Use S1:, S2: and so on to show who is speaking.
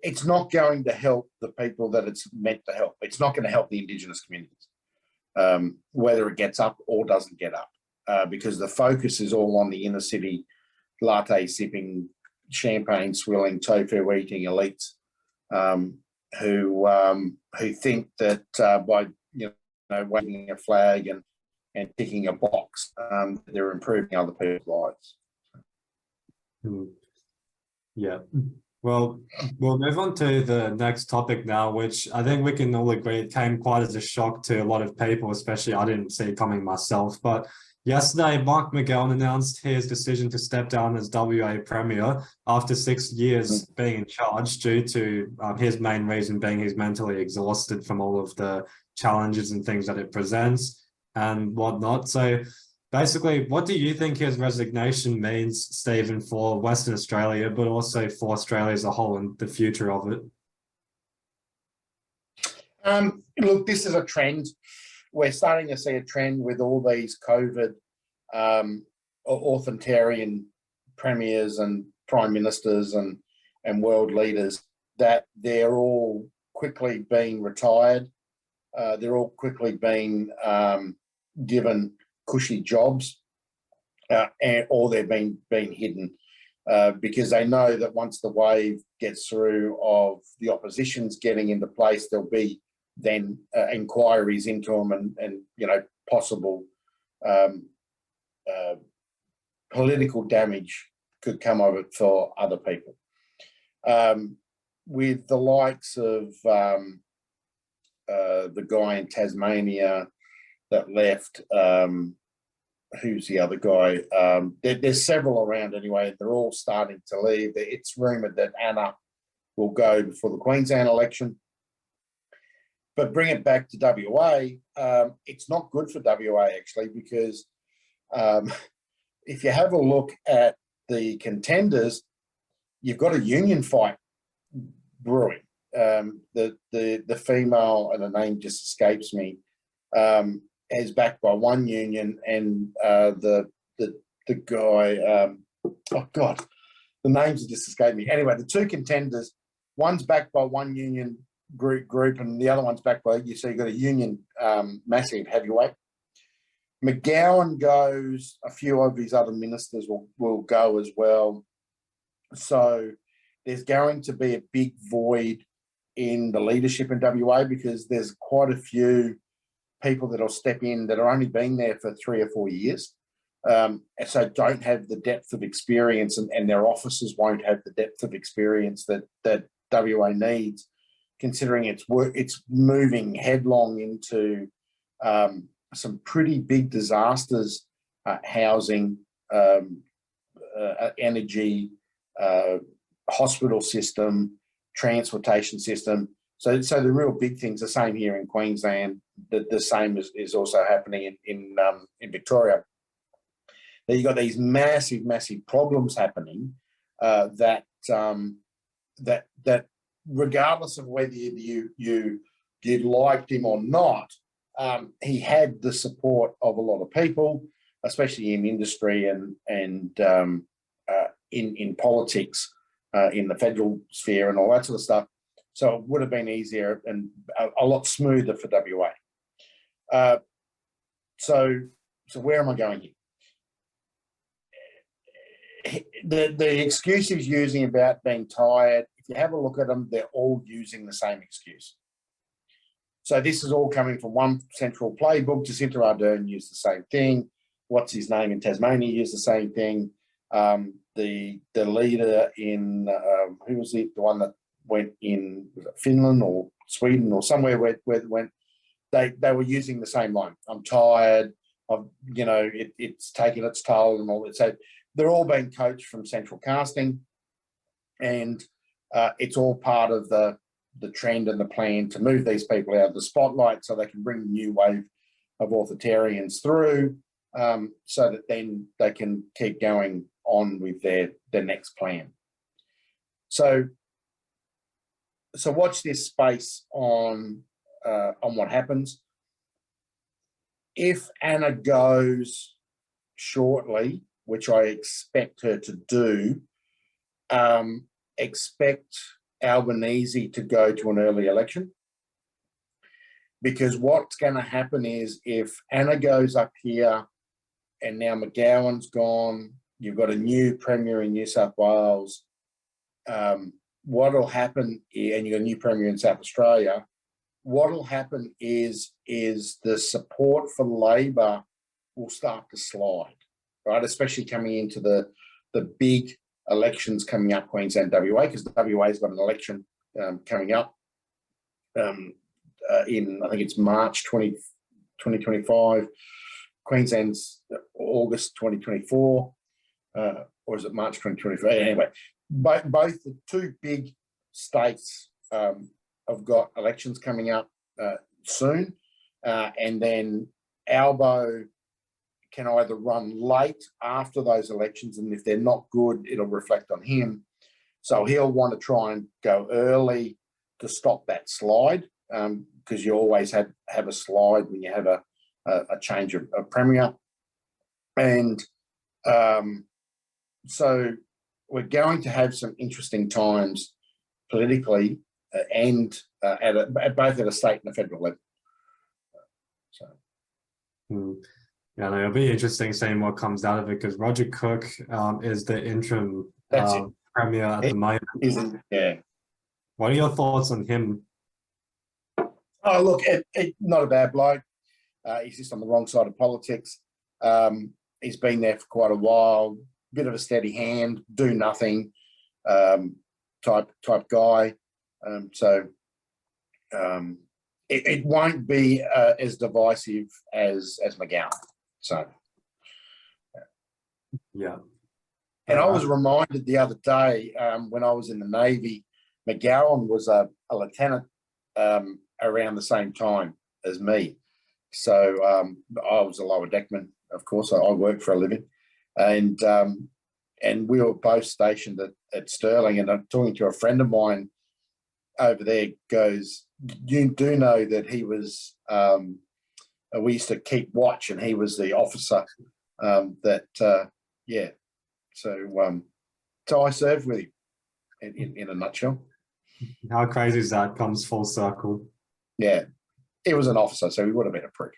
S1: it's not going to help the people that it's meant to help. It's not going to help the Indigenous communities, whether it gets up or doesn't get up, because the focus is all on the inner city, latte sipping, champagne swilling, tofu eating elites, who think that by waving a flag and ticking a box, they're improving other people's lives.
S2: Yeah. Well, we'll move on to the next topic now, which I think we can all agree it came quite as a shock to a lot of people, especially I didn't see it coming myself. But yesterday, Mark McGowan announced his decision to step down as WA Premier after 6 years being in charge, due to his main reason being he's mentally exhausted from all of the challenges and things that it presents and whatnot. So basically, what do you think his resignation means, Stephen, for Western Australia, but also for Australia as a whole and the future of it?
S1: Look, this is a trend. We're starting to see a trend with all these COVID authoritarian premiers and prime ministers and world leaders, that they're all quickly being retired. They're all quickly being given cushy jobs, or they're being hidden, because they know that once the wave gets through of the opposition's getting into place, there'll be then inquiries into them and possible political damage could come of it for other people. With the likes of the guy in Tasmania that left, who's the other guy? There's several around anyway. They're all starting to leave. It's rumoured that Anna will go before the Queensland election. But bring it back to WA, it's not good for WA actually, because if you have a look at the contenders, you've got a union fight brewing. The female, and the name just escapes me, is backed by one union, and the guy, oh God, the names just escaped me. Anyway, the two contenders, one's backed by one union group and the other one's backed by, so you've got a union massive heavyweight. McGowan goes, a few of his other ministers will go as well. So there's going to be a big void in the leadership in WA, because there's quite a few people that'll step in that are only been there for 3 or 4 years, and so don't have the depth of experience, and their officers won't have the depth of experience that WA needs, considering it's moving headlong into some pretty big disasters, housing, energy, hospital system, transportation system. So the real big things, the same here in Queensland, the same is also happening in Victoria. Now you've got these massive problems happening, that regardless of whether you liked him or not, he had the support of a lot of people, especially in industry and in politics, in the federal sphere and all that sort of stuff. So it would have been easier and a lot smoother for WA. So where am I going here? The excuse he's using about being tired, if you have a look at them, they're all using the same excuse. So this is all coming from one central playbook. Jacinta Ardern used the same thing. What's his name in Tasmania used the same thing. The leader in, who was it? The one that went in, was it Finland or Sweden or somewhere where it went, they were using the same line. I'm tired. It's taken its toll and all that. So they're all being coached from central casting, and it's all part of the trend and the plan to move these people out of the spotlight so they can bring a new wave of authoritarians through, so that then they can keep going on with their next plan. So watch this space on what happens. If Anna goes shortly, which I expect her to do, expect Albanese to go to an early election. Because what's going to happen is if Anna goes up here and now McGowan's gone, you've got a new Premier in New South Wales, what will happen, and you've got a new Premier in South Australia, what will happen is the support for Labor will start to slide, right? Especially coming into the big elections coming up, Queensland, WA, because WA's got an election coming up in, I think it's March 2025. Queensland's August 2024, or is it March 2024? Anyway, both the two big states have got elections coming up soon, and then Albo can either run late after those elections, and if they're not good, it'll reflect on him. So he'll want to try and go early to stop that slide, because you always have a slide when you have a change of Premier. And so we're going to have some interesting times politically and at both at a state and a federal level. So.
S2: Yeah, no, it'll be interesting seeing what comes out of it, because Roger Cook is the interim Premier at the moment.
S1: Yeah.
S2: What are your thoughts on him?
S1: Oh, look, not a bad bloke. He's just on the wrong side of politics. He's been there for quite a while. Bit of a steady hand, do nothing type guy. So it won't be as divisive as McGowan. So
S2: yeah.
S1: And I was reminded the other day when I was in the Navy, McGowan was a lieutenant around the same time as me. So I was a lower deckman, of course. I worked for a living, and we were both stationed at Stirling. And I'm talking to a friend of mine over there. Goes, you do know that he was? We used to keep watch, and he was the officer yeah. So I served with him in a nutshell.
S2: How crazy is that? Comes full circle.
S1: Yeah. He was an officer, so he would have been a prick.